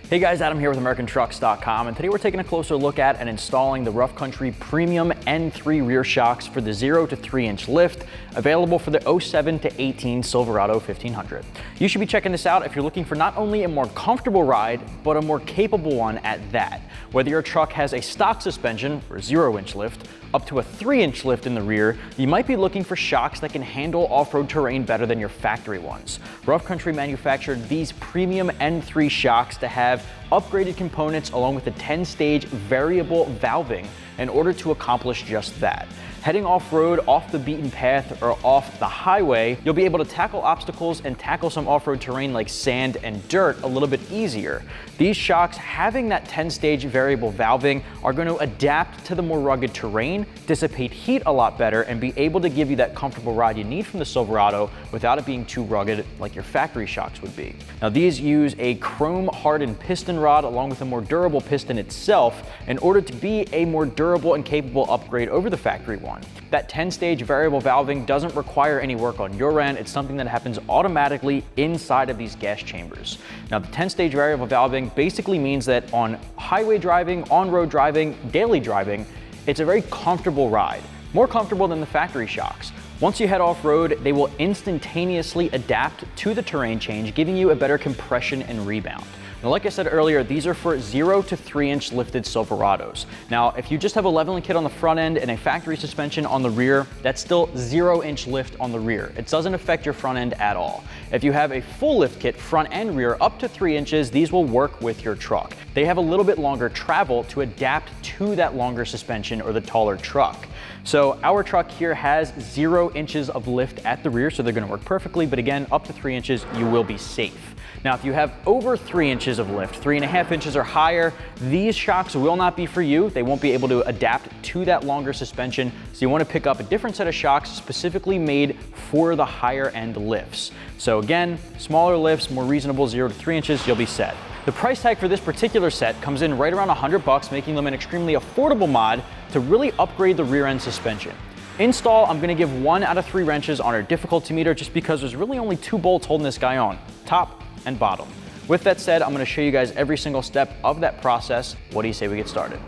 Hey guys, Adam here with AmericanTrucks.com, and today we're taking a closer look at and installing the Rough Country Premium N3 rear shocks for the 0 to 3 inch lift, available for the 07 to 18 Silverado 1500. You should be checking this out if you're looking for not only a more comfortable ride, but a more capable one at that. Whether your truck has a stock suspension or 0 inch lift, up to a 3 inch lift in the rear, you might be looking for shocks that can handle off-road terrain better than your factory ones. Rough Country manufactured these premium N3 shocks to have upgraded components along with a 10-stage variable valving in order to accomplish just that. Heading off-road, off the beaten path, or off the highway, you'll be able to tackle obstacles and tackle some off-road terrain like sand and dirt a little bit easier. These shocks, having that 10-stage variable valving, are going to adapt to the more rugged terrain, dissipate heat a lot better, and be able to give you that comfortable ride you need from the Silverado without it being too rugged like your factory shocks would be. Now, these use a chrome-hardened piston rod along with a more durable piston itself in order to be a more durable and capable upgrade over the factory one. That 10-stage variable valving doesn't require any work on your end. It's something that happens automatically inside of these gas chambers. Now, the 10-stage variable valving basically means that on highway driving, on-road driving, daily driving, it's a very comfortable ride, more comfortable than the factory shocks. Once you head off-road, they will instantaneously adapt to the terrain change, giving you a better compression and rebound. Now, like I said earlier, these are for 0 to 3 inch lifted Silverados. Now, if you just have a leveling kit on the front end and a factory suspension on the rear, that's still 0 inch lift on the rear. It doesn't affect your front end at all. If you have a full lift kit, front and rear, up to 3 inches, these will work with your truck. They have a little bit longer travel to adapt to that longer suspension or the taller truck. So our truck here has 0 inches of lift at the rear, so they're gonna work perfectly, but again, up to 3 inches, you will be safe. Now, if you have over 3 inches of lift, 3.5 inches or higher, these shocks will not be for you. They won't be able to adapt to that longer suspension, so you want to pick up a different set of shocks specifically made for the higher end lifts. So again, smaller lifts, more reasonable, 0 to 3 inches, you'll be set. The price tag for this particular set comes in right around $100, making them an extremely affordable mod to really upgrade the rear end suspension. Install, I'm going to give 1 out of 3 wrenches on our difficulty meter just because there's really only 2 bolts holding this guy on, top and bottom. With that said, I'm going to show you guys every single step of that process. What do you say we get started?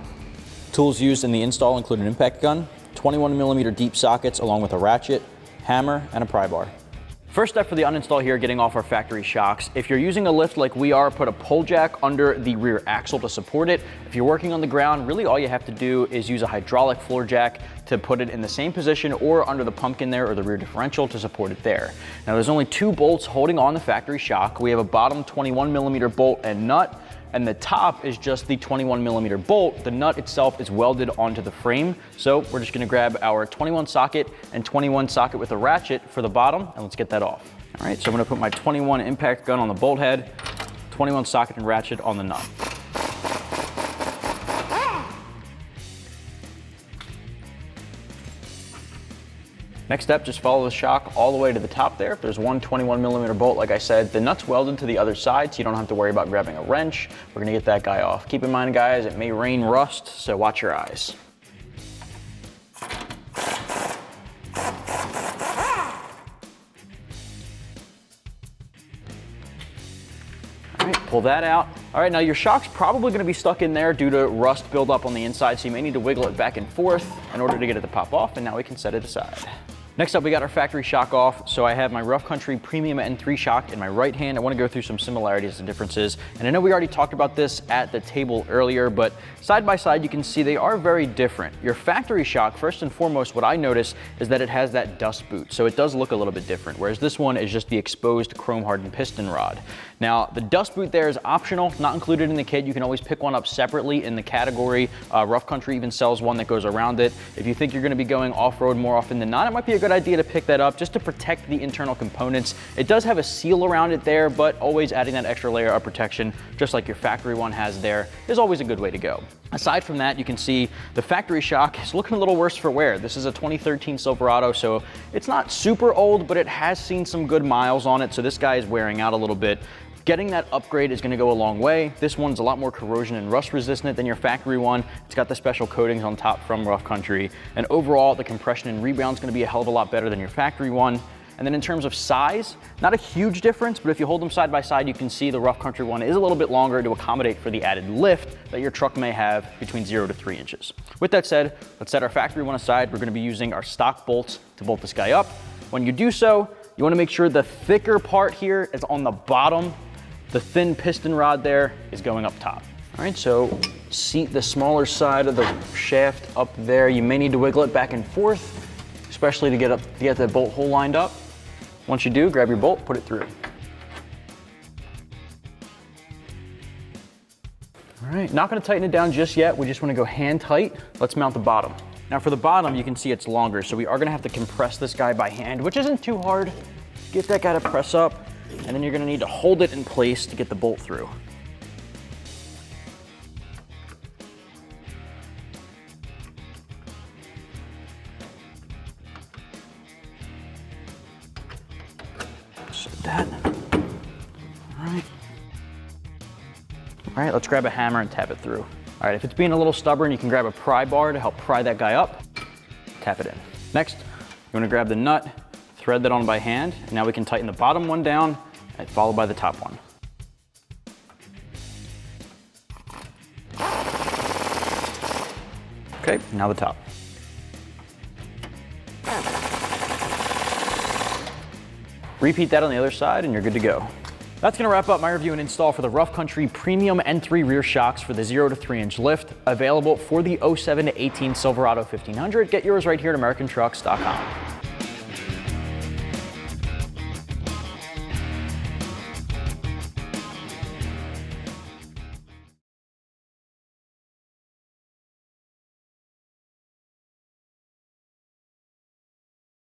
Tools used in the install include an impact gun, 21mm deep sockets along with a ratchet, hammer, and a pry bar. First step for the uninstall here, getting off our factory shocks. If you're using a lift like we are, put a pull jack under the rear axle to support it. If you're working on the ground, really all you have to do is use a hydraulic floor jack to put it in the same position or under the pumpkin there or the rear differential to support it there. Now, there's only 2 bolts holding on the factory shock. We have a bottom 21mm bolt and nut, and the top is just the 21mm bolt. The nut itself is welded onto the frame. So we're just gonna grab our 21 socket and 21 socket with a ratchet for the bottom, and let's get that off. All right, so I'm gonna put my 21 impact gun on the bolt head, 21 socket and ratchet on the nut. Next step, just follow the shock all the way to the top there. If there's one 21mm bolt, like I said, the nut's welded to the other side, so you don't have to worry about grabbing a wrench. We're gonna get that guy off. Keep in mind, guys, it may rain rust, so watch your eyes. All right, pull that out. All right, now your shock's probably gonna be stuck in there due to rust buildup on the inside, so you may need to wiggle it back and forth in order to get it to pop off, and now we can set it aside. Next up, we got our factory shock off. So I have my Rough Country Premium N3 shock in my right hand. I want to go through some similarities and differences. And I know we already talked about this at the table earlier, but side by side, you can see they are very different. Your factory shock, first and foremost, what I notice is that it has that dust boot. So it does look a little bit different, whereas this one is just the exposed chrome-hardened piston rod. Now, the dust boot there is optional, not included in the kit. You can always pick one up separately in the category. Rough Country even sells one that goes around it. If you think you're going to be going off-road more often than not, it might be a good idea to pick that up just to protect the internal components. It does have a seal around it there, but always adding that extra layer of protection, just like your factory one has there, is always a good way to go. Aside from that, you can see the factory shock is looking a little worse for wear. This is a 2013 Silverado, so it's not super old, but it has seen some good miles on it, so this guy is wearing out a little bit. Getting that upgrade is going to go a long way. This one's a lot more corrosion and rust resistant than your factory one. It's got the special coatings on top from Rough Country. And overall, the compression and rebound is going to be a hell of a lot better than your factory one. And then in terms of size, not a huge difference, but if you hold them side by side, you can see the rough country one is a little bit longer to accommodate for the added lift that your truck may have between 0 to 3 inches. With that said, let's set our factory one aside. We're gonna be using our stock bolts to bolt this guy up. When you do so, you wanna make sure the thicker part here is on the bottom. The thin piston rod there is going up top. All right, so seat the smaller side of the shaft up there. You may need to wiggle it back and forth, especially to get the bolt hole lined up. Once you do, grab your bolt, put it through. All right, not gonna tighten it down just yet. We just wanna go hand tight. Let's mount the bottom. Now for the bottom, you can see it's longer, so we are gonna have to compress this guy by hand, which isn't too hard. Get that guy to press up, and then you're gonna need to hold it in place to get the bolt through. That. All right, let's grab a hammer and tap it through. All right, if it's being a little stubborn, you can grab a pry bar to help pry that guy up. Tap it in. Next, you wanna grab the nut, thread that on by hand, and now we can tighten the bottom one down, and followed by the top one. Okay, now the top. Repeat that on the other side and you're good to go. That's gonna wrap up my review and install for the Rough Country Premium N3 rear shocks for the 0 to 3 inch lift, available for the 07 to 18 Silverado 1500. Get yours right here at AmericanTrucks.com.